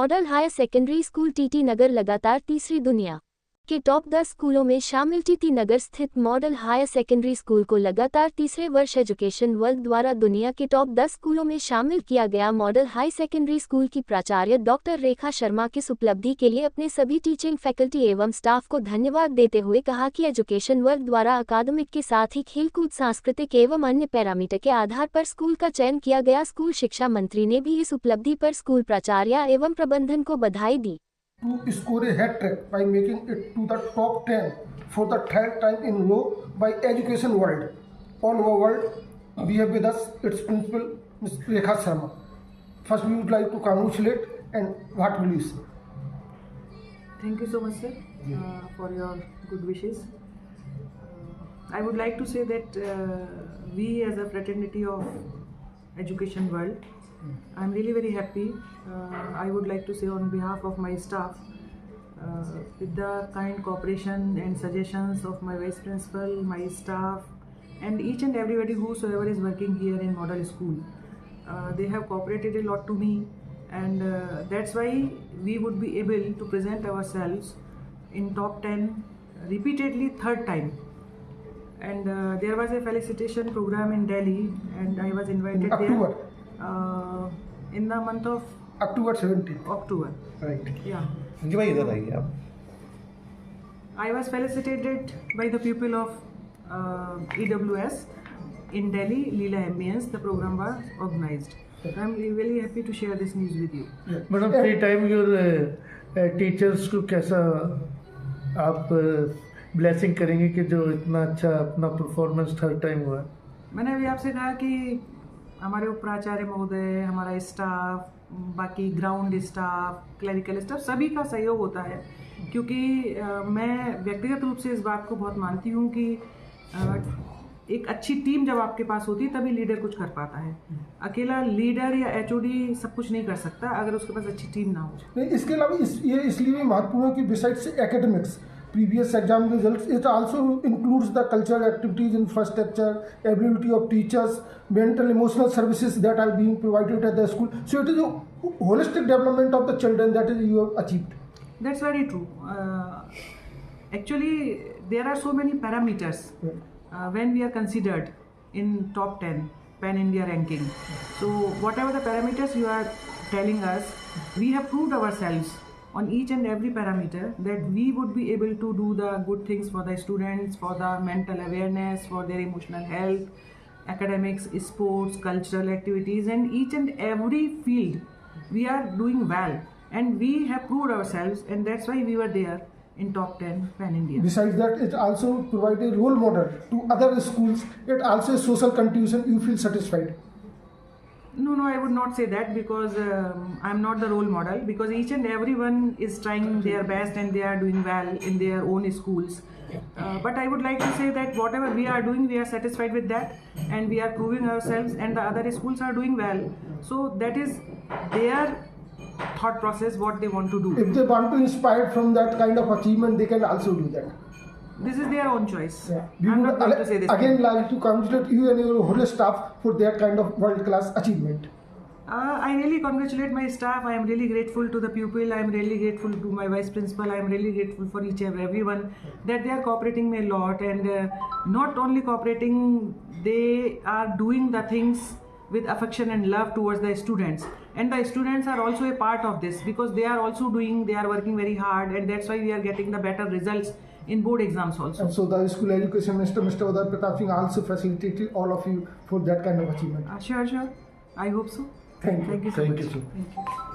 Model higher secondary school TT Nagar लगातार तीसरी दुनिया के टॉप 10 स्कूलों में शामिल। टीटी नगर स्थित मॉडल हायर सेकेंडरी स्कूल को लगातार तीसरे वर्ष एजुकेशन वर्ल्ड द्वारा दुनिया के टॉप 10 स्कूलों में शामिल किया गया। मॉडल हाई सेकेंडरी स्कूल की प्राचार्य डॉक्टर रेखा शर्मा की इस उपलब्धि के लिए अपने सभी टीचिंग फैकल्टी एवं स्टाफ को धन्यवाद देते हुए कहा कि एजुकेशन वर्ल्ड द्वारा अकादमिक के साथ ही खेलकूद, सांस्कृतिक एवं अन्य पैरामीटर के आधार पर स्कूल का चयन किया गया। स्कूल शिक्षा मंत्री ने भी इस उपलब्धि पर स्कूल प्राचार्य एवं प्रबंधन को बधाई दी। To score a hat trick by making it to the top 10 for the third time in row by Education World. All over world, we have with us its principal, Ms. Rekha Sharma. First, we would like to congratulate, and what will you say? Thank you so much, sir, for your good wishes. I would like to say that we as a fraternity of Education World, I'm really very happy. I would like to say on behalf of my staff, with the kind cooperation and suggestions of my vice principal, my staff, and each and everybody whosoever is working here in model school, they have cooperated a lot to me, and that's why we would be able to present ourselves in top 10 repeatedly, third time. And there was a felicitation program in Delhi, and I was invited October. there. In the month of October 17th. October. Right. Yeah. जी भाई इधर आइए आप। I was felicitated by the pupil of EWS in Delhi, Leela Ambience. The program was organized. I'm really happy to share this news with you. Madam free time your teachers को कैसा आप blessing करेंगे कि जो इतना अच्छा अपना performance third time हुआ? मैंने अभी आपसे कहा कि हमारे प्राचार्य महोदय, हमारा स्टाफ, बाकी ग्राउंड स्टाफ, क्लरिकल स्टाफ, सभी का सहयोग होता है, क्योंकि मैं व्यक्तिगत रूप से इस बात को बहुत मानती हूँ कि एक अच्छी टीम जब आपके पास होती है तभी लीडर कुछ कर पाता है। अकेला लीडर या एचओडी सब कुछ नहीं कर सकता अगर उसके पास अच्छी टीम ना हो। इसके अलावा ये इसलिए भी महत्वपूर्ण है कि besides academics, previous exam results, it also includes the cultural activities, infrastructure, ability of teachers, mental emotional services that are being provided at the school. So it is a holistic development of the children that is you have achieved. That's very true. Actually, there are so many parameters when we are considered in top 10 Pan India ranking. So whatever the parameters you are telling us, we have proved ourselves on each and every parameter that we would be able to do the good things for the students, for the mental awareness, for their emotional health, academics, sports, cultural activities, and each and every field we are doing well, and we have proved ourselves, and that's why we were there in top 10 Pan India. Besides that, it also provides a role model to other schools. It also a social contribution. You feel satisfied? No, I would not say that, because I'm not the role model, because each and everyone is trying their best and they are doing well in their own schools. But I would like to say that whatever we are doing, we are satisfied with that, and we are proving ourselves, and the other schools are doing well. So that is their thought process, what they want to do. If they want to inspire from that kind of achievement, they can also do that. This is their own choice. Yeah. I'm not going to say this. Again, like to congratulate you and your whole staff for that kind of world-class achievement. I really congratulate my staff. I am really grateful to the pupil. I am really grateful to my vice principal. I am really grateful for each and everyone that they are cooperating me a lot, and not only cooperating, they are doing the things with affection and love towards the students, and the students are also a part of this, because they are also working very hard, and that's why we are getting the better results in board exams also. And so the school education minister, Mr. Uday Pratap Singh, also facilitated all of you for that kind of achievement. Sure. I hope so. Thank you. Thank you so much. Thank you. Thank you.